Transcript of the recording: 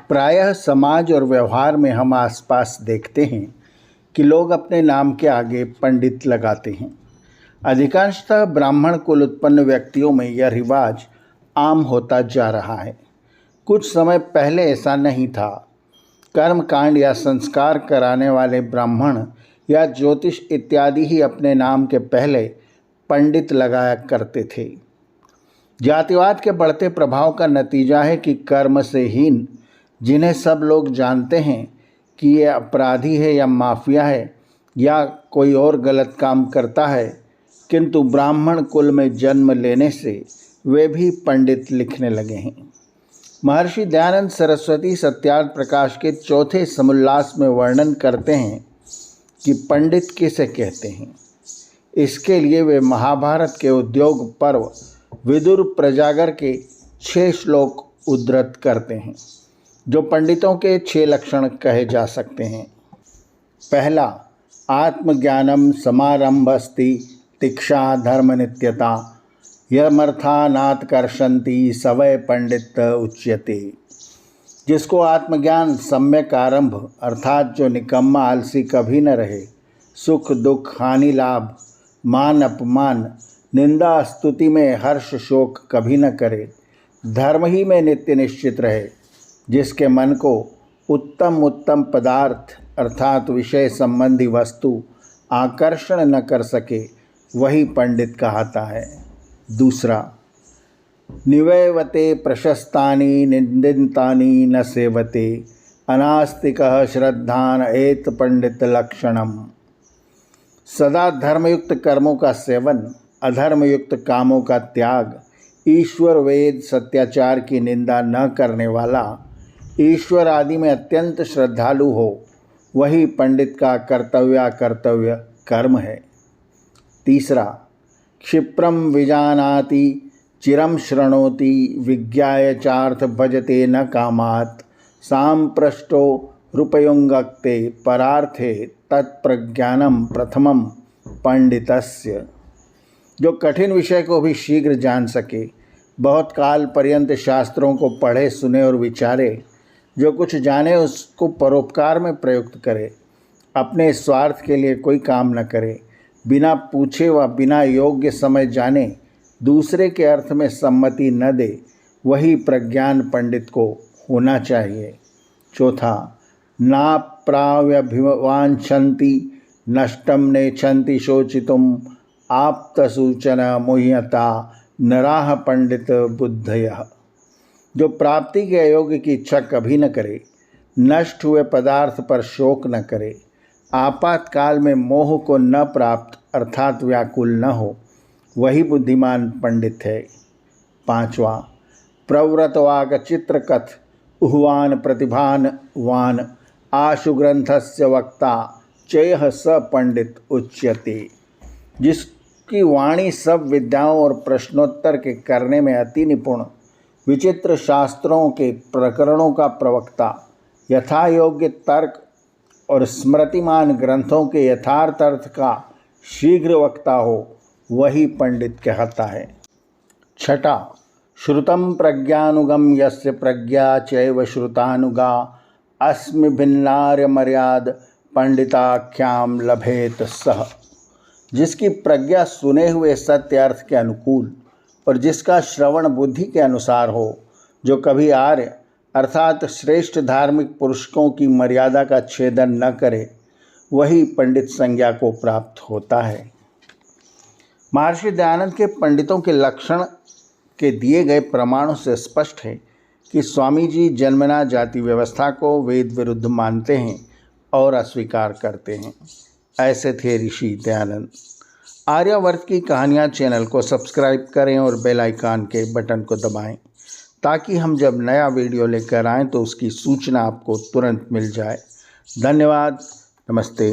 प्रायः समाज और व्यवहार में हम आसपास देखते हैं कि लोग अपने नाम के आगे पंडित लगाते हैं। अधिकांशतः ब्राह्मण कुल उत्पन्न व्यक्तियों में यह रिवाज आम होता जा रहा है। कुछ समय पहले ऐसा नहीं था। कर्मकांड या संस्कार कराने वाले ब्राह्मण या ज्योतिष इत्यादि ही अपने नाम के पहले पंडित लगाया करते थे। जातिवाद के बढ़ते प्रभाव का नतीजा है कि कर्म से हीन, जिन्हें सब लोग जानते हैं कि ये अपराधी है या माफिया है या कोई और गलत काम करता है, किंतु ब्राह्मण कुल में जन्म लेने से वे भी पंडित लिखने लगे हैं। महर्षि दयानंद सरस्वती सत्यार्थ प्रकाश के चौथे समुल्लास में वर्णन करते हैं कि पंडित किसे कहते हैं। इसके लिए वे महाभारत के उद्योग पर्व विदुर प्रजागर के 6 श्लोक उद्धृत करते हैं, जो पंडितों के 6 लक्षण कहे जा सकते हैं। पहला, आत्मज्ञानम समारंभस्ति तिक्षा धर्म नित्यता यमर्थानात् कर्षन्ति सवै पंडित उच्यते। जिसको आत्मज्ञान, सम्यक आरंभ अर्थात जो निकम्मा आलसी कभी न रहे, सुख दुख हानि लाभ मान अपमान निंदा स्तुति में हर्ष शोक कभी न करे, धर्म ही में नित्य निश्चित रहे, जिसके मन को उत्तम उत्तम पदार्थ अर्थात विषय संबंधी वस्तु आकर्षण न कर सके, वही पंडित कहता है। दूसरा, निवैवते प्रशस्तानि निंदितानि न सेवते अनास्तिकः श्रद्धान एत पंडित लक्षणम। सदा धर्मयुक्त कर्मों का सेवन, अधर्मयुक्त कामों का त्याग, ईश्वर वेद सत्याचार की निंदा न करने वाला, ईश्वर आदि में अत्यंत श्रद्धालु हो, वही पंडित का कर्तव्य कर्म है। तीसरा, क्षिप्रम विजानाति चिरम शृणोति विज्ञाय चार्थ भजते न कामात् सांप्रष्टो रूपयुंगक्ते परार्थे तत्प्रज्ञानम प्रथमम पंडितस्य। जो कठिन विषय को भी शीघ्र जान सके, बहुत काल पर्यंत शास्त्रों को पढ़े सुने और विचारे, जो कुछ जाने उसको परोपकार में प्रयुक्त करे, अपने स्वार्थ के लिए कोई काम न करे, बिना पूछे व बिना योग्य समय जाने दूसरे के अर्थ में सम्मति न दे, वही प्रज्ञान पंडित को होना चाहिए। चौथा, नाप्राव्यभिवांछन्ति नष्टम नेच्छन्ति शोचितुम आप्तसूचन मुह्यता नराह पंडित बुद्धयः। जो प्राप्ति के अयोग्य की इच्छा कभी न करे, नष्ट हुए पदार्थ पर शोक न करे, आपातकाल में मोह को न प्राप्त अर्थात व्याकुल न हो, वही बुद्धिमान पंडित है। पांचवा, प्रव्रतवाग चित्रकथ उह्वान प्रतिभान वान आशु ग्रंथस्य वक्ता चेह स पंडित उच्यते। जिसकी वाणी सब विद्याओं और प्रश्नोत्तर के करने में अति निपुण, विचित्र शास्त्रों के प्रकरणों का प्रवक्ता, यथा योग्य तर्क और स्मृतिमान ग्रंथों के यथार्थ अर्थ का शीघ्र वक्ता हो, वही पंडित कहता है। छठा, श्रुतम प्रज्ञानुगम यस्य प्रज्ञा चैव श्रुतानुगा अस्मि भिन्नार्य मर्याद पंडिताख्याम लभेत सह। जिसकी प्रज्ञा सुने हुए सत्य अर्थ के अनुकूल और जिसका श्रवण बुद्धि के अनुसार हो, जो कभी आर्य अर्थात श्रेष्ठ धार्मिक पुरुषों की मर्यादा का छेदन न करे, वही पंडित संज्ञा को प्राप्त होता है। महर्षि दयानंद के पंडितों के लक्षण के दिए गए प्रमाणों से स्पष्ट है कि स्वामी जी जन्मना जाति व्यवस्था को वेद विरुद्ध मानते हैं और अस्वीकार करते हैं। ऐसे थे ऋषि दयानंद। आर्यावर्त की कहानियाँ चैनल को सब्सक्राइब करें और बेल आइकन के बटन को दबाएं, ताकि हम जब नया वीडियो लेकर आएँ तो उसकी सूचना आपको तुरंत मिल जाए। धन्यवाद। नमस्ते।